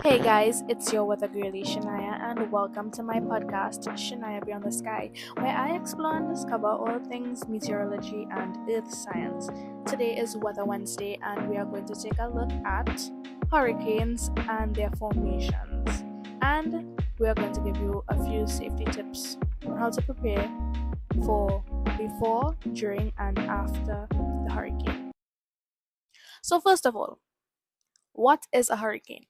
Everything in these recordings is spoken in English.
Hey guys, it's your weather girlie Shania, and welcome to my podcast, Shania Beyond the Sky, where I explore and discover all things meteorology and earth science. Today is Weather Wednesday, and we are going to take a look at hurricanes and their formations. And we are going to give you a few safety tips on how to prepare for before, during, and after the hurricane. So, first of all, what is a hurricane?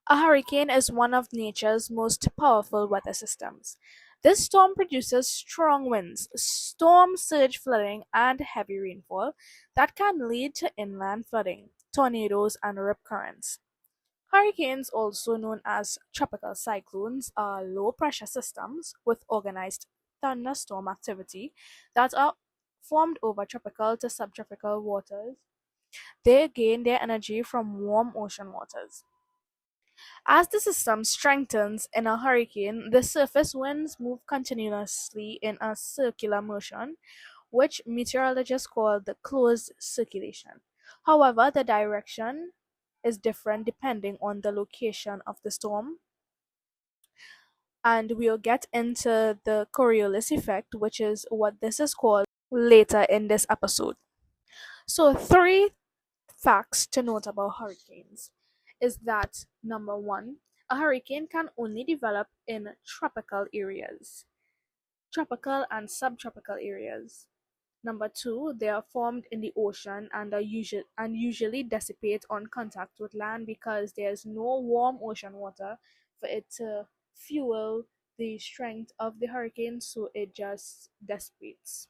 A hurricane is one of nature's most powerful weather systems. This storm produces strong winds, storm surge flooding, and heavy rainfall that can lead to inland flooding, tornadoes, and rip currents. Hurricanes, also known as tropical cyclones, are low pressure systems with organized thunderstorm activity that are formed over tropical to subtropical waters. They gain their energy from warm ocean waters. As the system strengthens in a hurricane, the surface winds move continuously in a circular motion, which meteorologists call the closed circulation. However, the direction is different depending on the location of the storm, and we'll get into the Coriolis effect, which is what this is called later in this episode. So, three facts to note about hurricanes is that number one, a hurricane can only develop in tropical areas, tropical and subtropical areas. Number two, they are formed in the ocean and usually dissipate on contact with land because there's no warm ocean water for it to fuel the strength of the hurricane, so it just dissipates.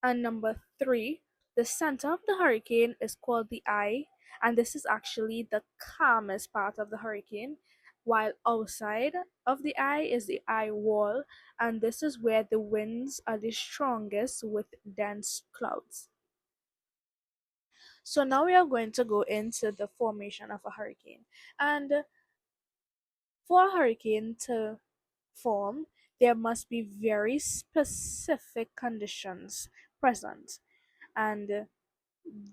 And number three, the center of the hurricane is called the eye, and this is actually the calmest part of the hurricane, while outside of the eye is the eye wall, and this is where the winds are the strongest with dense clouds. So now we are going to go into the formation of a hurricane. And for a hurricane to form, there must be very specific conditions present. And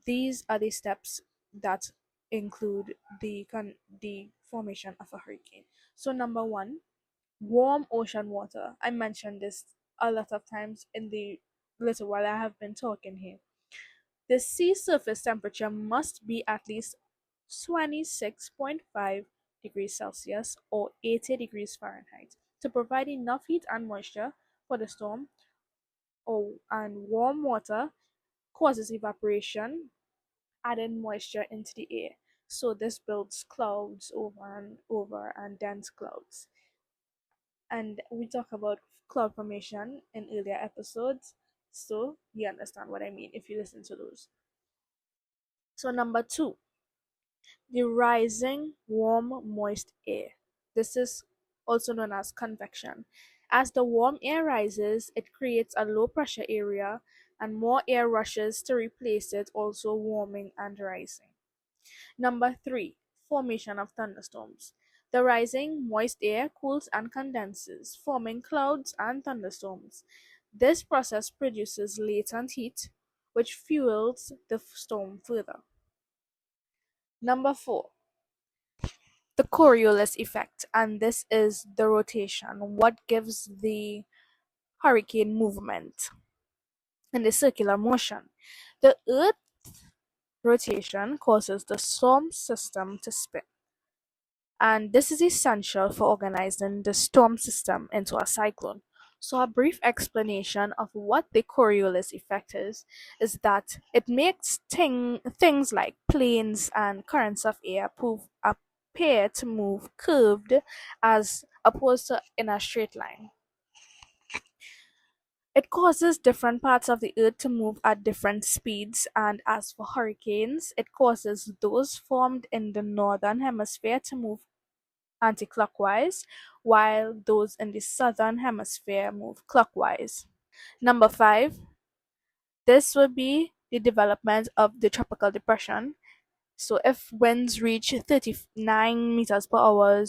these are the steps that include the formation of a hurricane. So number one, warm ocean water. I mentioned this a lot of times in the little while I have been talking here. The sea surface temperature must be at least 26.5 degrees Celsius or 80 degrees Fahrenheit to provide enough heat and moisture for the storm. And warm water causes evaporation, adding moisture into the air. So this builds clouds over and over and dense clouds. And we talk about cloud formation in earlier episodes, so you understand what I mean if you listen to those. So number two, the rising warm moist air. This is also known as convection. As the warm air rises, it creates a low pressure area and more air rushes to replace it, also warming and rising. Number three, formation of thunderstorms. The rising moist air cools and condenses, forming clouds and thunderstorms. This process produces latent heat, which fuels the storm further. Number four, the Coriolis effect, and this is the rotation, what gives the hurricane movement and the circular motion. The Earth rotation causes the storm system to spin, and this is essential for organizing the storm system into a cyclone. So, a brief explanation of what the Coriolis effect is that it makes things like planes and currents of air appear to move curved as opposed to in a straight line. It causes different parts of the earth to move at different speeds, and as for hurricanes, it causes those formed in the northern hemisphere to move anti-clockwise, while those in the southern hemisphere move clockwise. Number five, this would be the development of the tropical depression. So if winds reach 39 meters per hour,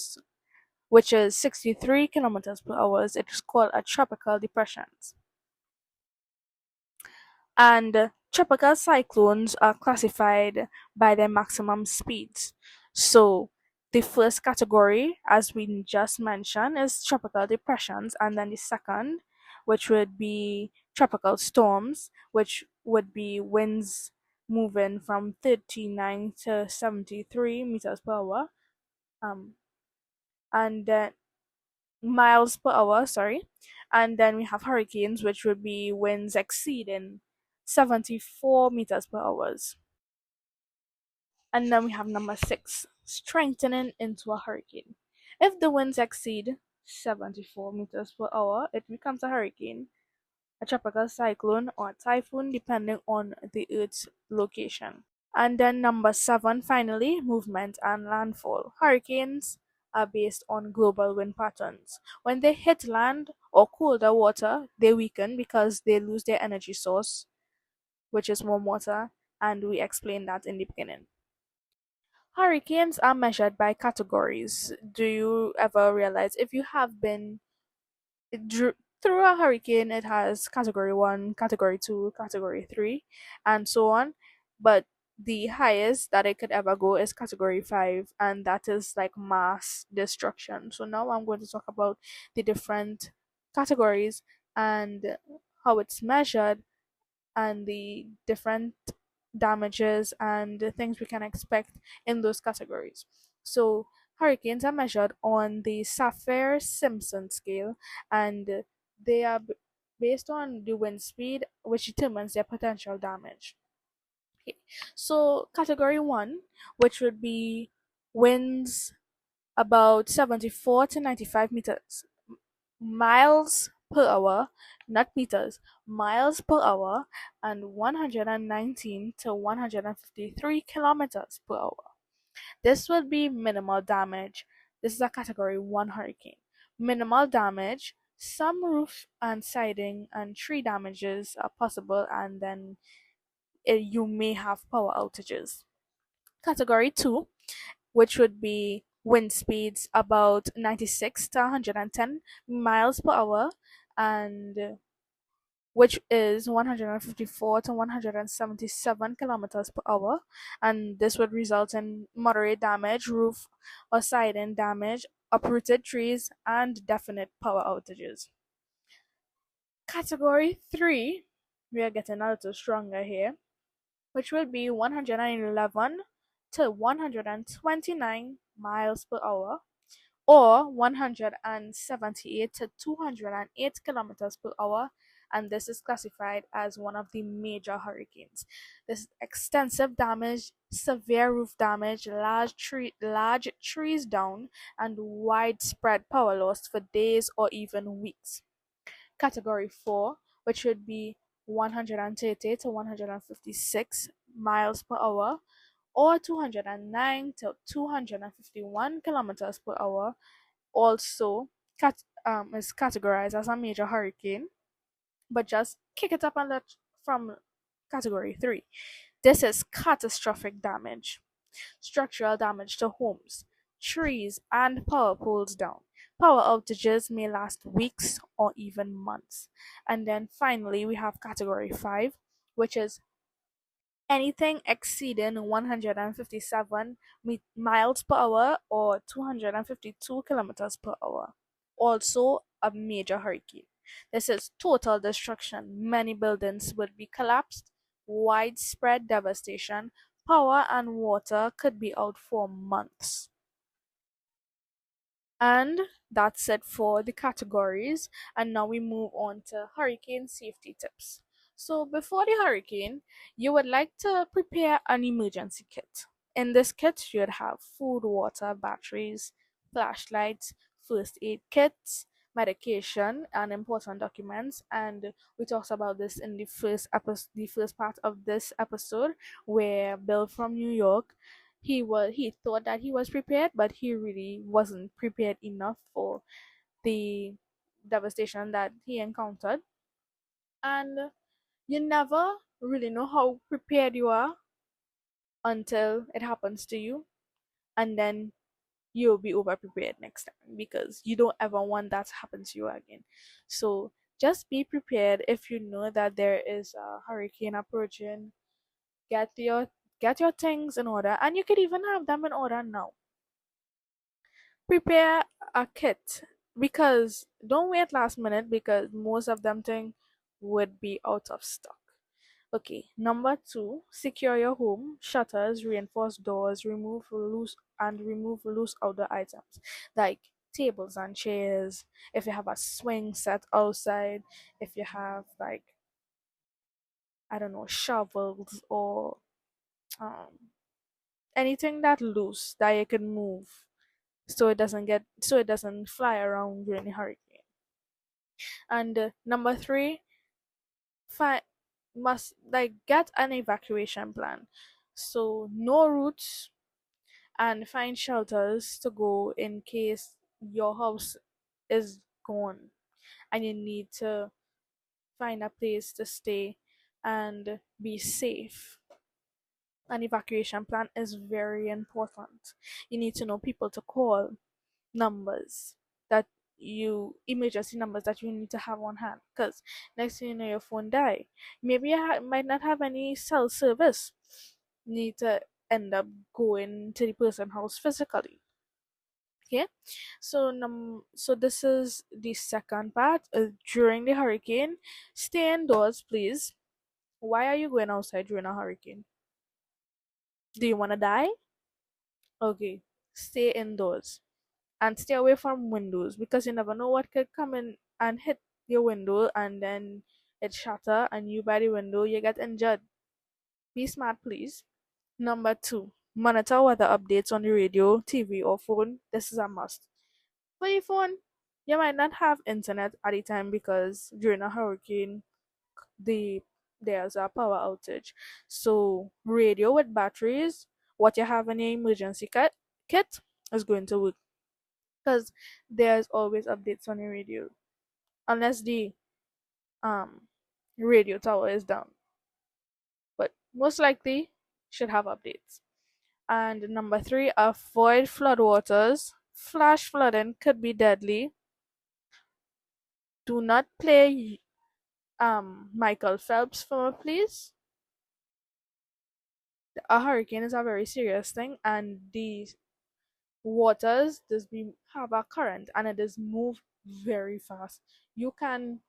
which is 63 kilometers per hour, it is called a tropical depression. And tropical cyclones are classified by their maximum speeds. So the first category, as we just mentioned, is tropical depressions, and then the second, which would be tropical storms, which would be winds moving from 39 to 73 meters per hour, um, and then miles per hour, sorry. And then we have hurricanes, which would be winds exceeding 74 meters per hour. And then we have number six, strengthening into a hurricane. If the winds exceed 74 meters per hour, it becomes a hurricane, a tropical cyclone, or a typhoon, depending on the Earth's location. And then number seven, finally, movement and landfall. Hurricanes are based on global wind patterns. When they hit land or colder water, they weaken because they lose their energy source, which is warm water, and we explained that in the beginning. Hurricanes are measured by categories. Do you ever realize if you have been through a hurricane, it has category one, category two, category three, and so on. But the highest that it could ever go is category five, and that is like mass destruction. So now I'm going to talk about the different categories and how it's measured and the different damages and the things we can expect in those categories. So, hurricanes are measured on the Saffir Simpson scale, and they are based on the wind speed, which determines their potential damage. Okay. So, category one, which would be winds about 74 to 95 meters miles per hour, not meters, miles per hour, and 119 to 153 kilometers per hour. This will be minimal damage. This is a category 1 hurricane. Minimal damage, some roof and siding and tree damages are possible, and then you may have power outages. Category 2, which would be wind speeds about 96 to 110 miles per hour, and which is 154 to 177 kilometers per hour, and this would result in moderate damage, roof or siding damage, uprooted trees, and definite power outages. Category 3, we are getting a little stronger here, which will be 111 to 129 miles per hour, or 178 to 208 kilometers per hour, and this is classified as one of the major hurricanes. This is extensive damage, severe roof damage, large trees down, and widespread power loss for days or even weeks. Category 4, which would be 130 to 156 miles per hour, or 209 to 251 kilometers per hour, also is categorized as a major hurricane, but just kick it up a lot from category 3. This is catastrophic damage, structural damage to homes, trees, and power poles down. Power outages may last weeks or even months. And then finally, we have category 5, which is anything exceeding 157 miles per hour or 252 kilometers per hour. Also, a major hurricane. This is total destruction. Many buildings would be collapsed, widespread devastation, power and water could be out for months. And that's it for the categories. And now we move on to hurricane safety tips. So, before the hurricane, you would like to prepare an emergency kit. In this kit, you'd have food, water, batteries, flashlights, first aid kits, medication, and important documents. And we talked about this in the first part of this episode, where Bill from New York, he thought that he was prepared, but he really wasn't prepared enough for the devastation that he encountered. And you never really know how prepared you are until it happens to you, and then you'll be over prepared next time because you don't ever want that to happen to you again. So just be prepared. If you know that there is a hurricane approaching, get your get your things in order, and you could even have them in order now. Prepare a kit, because don't wait last minute, because most of them thing would be out of stock. Okay, number two, secure your home. Shutters, reinforce doors, remove loose outdoor items like tables and chairs. If you have a swing set outside, if you have like, I don't know, shovels or um anything that loose that you can move, so it doesn't fly around during the hurricane. And number three, find must like get an evacuation plan. So know routes and find shelters to go in case your house is gone and you need to find a place to stay and be safe. An evacuation plan is very important. You need to know people to call, numbers that emergency numbers that you need to have on hand, because next thing you know your phone die. Maybe you might not have any cell service. You need to end up going to the person house physically. Okay, so this is the second part. During the hurricane, stay indoors, please. Why are you going outside during a hurricane? Do you want to die? Okay, stay indoors and stay away from windows, because you never know what could come in and hit your window, and then it shatter and you by the window you get injured. Be smart, please. Number two, monitor weather updates on the radio, TV, or phone. This is a must. For your phone, you might not have internet at the time because during a hurricane the there's a power outage. So radio with batteries, what you have in your emergency kit is going to work, because there's always updates on the radio, unless the um radio tower is down, but most likely should have updates. And number three, avoid floodwaters. Flash flooding could be deadly. Do not play Michael Phelps for me, please. A hurricane is a very serious thing, and the waters does be have a current and it does move very fast. You can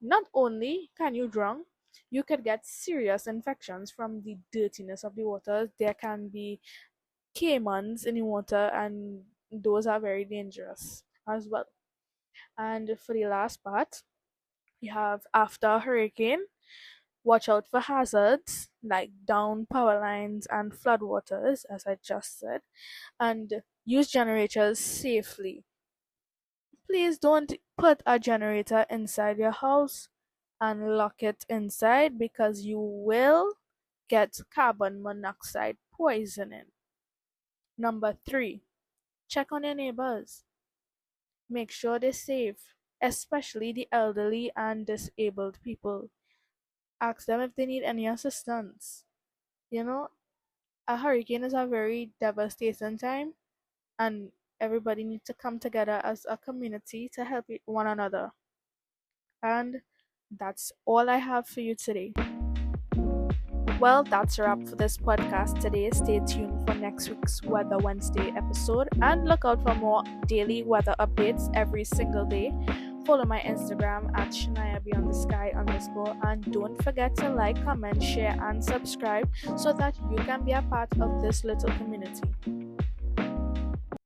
not only can you drown, you could get serious infections from the dirtiness of the water. There can be caimans in the water, and those are very dangerous as well. And for the last part, we have after a hurricane, watch out for hazards like down power lines and floodwaters, as I just said, and use generators safely. Please don't put a generator inside your house and lock it inside, because you will get carbon monoxide poisoning. Number three, check on your neighbors. Make sure they're safe, especially the elderly and disabled people. Ask them if they need any assistance. You know, a hurricane is a very devastating time, and everybody needs to come together as a community to help one another. And that's all I have for you today. Well, that's a wrap for this podcast today. Stay tuned for next week's Weather Wednesday episode and look out for more daily weather updates every single day. Follow my Instagram at ShaniaBeyondTheSky_, and don't forget to like, comment, share, and subscribe so that you can be a part of this little community.